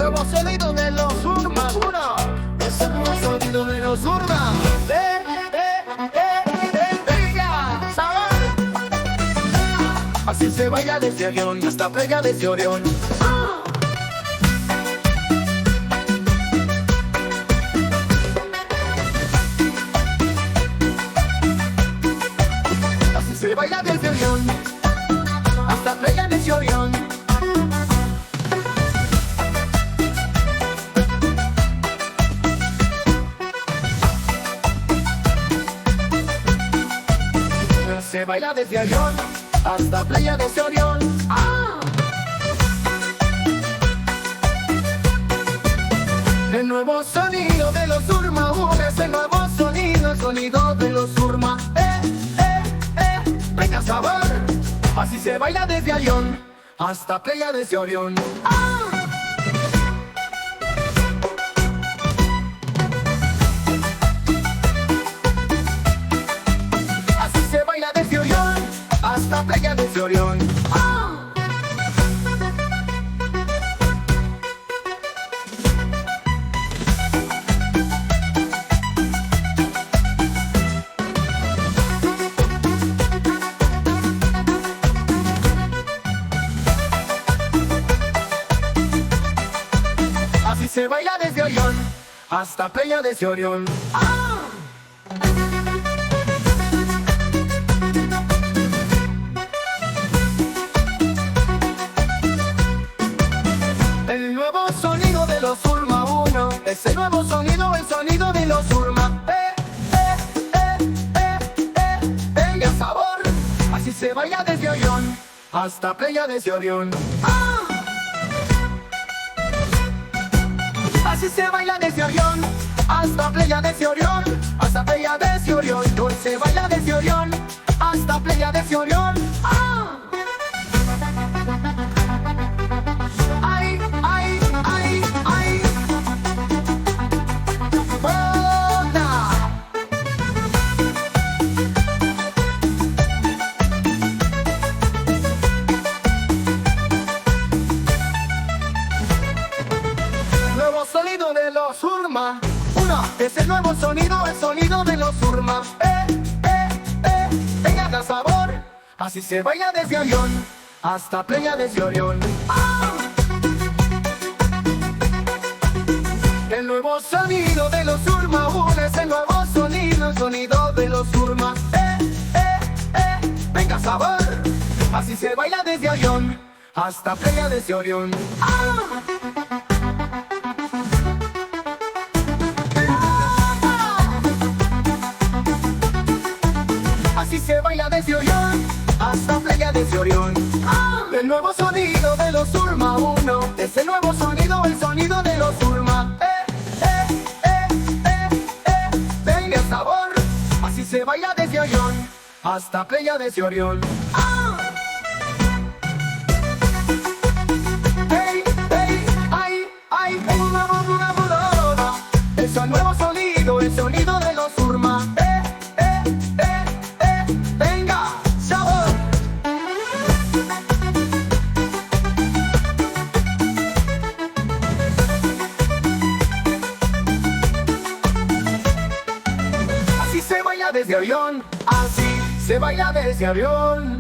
nuevo sonido de los Surma. Uno, es el nuevo sonido de los Surma. Venga, sabor. Así se baila desde Orión hasta Playa desde Orión. Así se baila desde Orión hasta Playa desde Orión. Se baila desde Orión hasta Playa de Orión. El nuevo sonido de los Surma, es el nuevo sonido, el sonido de los Surma. Venga sabor, así se baila desde Orión hasta Playa de Orión. Así se baila desde Orión hasta Playa de Orión. Así se baila desde Orión hasta Playa de Orión. El nuevo sonido de los Surma 1, es el nuevo sonido, el sonido de los Surma. Venga sabor, así se baila desde Orión hasta Playa de Orión. Así se baila desde Orión hasta Playa de Orión, hasta Playa de Orión. Se baila desde Orión hasta Playa de Orión. Ay, ay, ay, ay. ¡Hola! Nuevo sonido de los Surma. Uno, es el nuevo sonido, el sonido de los Surma. Venga da sabor, así se baila desde Orión hasta Playa de Orión. El nuevo sonido de los Surma, es el nuevo sonido, el sonido de los Surma. Venga sabor, así se baila desde Orión hasta Playa de Orión. Así se baila desde Orión hasta Playa de Orión. El nuevo sonido de los Surma 1, es el nuevo sonido, el sonido de los Surma. Venga sabor, así se baila desde Orión hasta Playa de Orión. Hey, hey, ay, ay, una burona. Es el nuevo sonido, el sonido de los Surma. Venga, sabor. Así se baila desde Orión, así se baila desde Orión.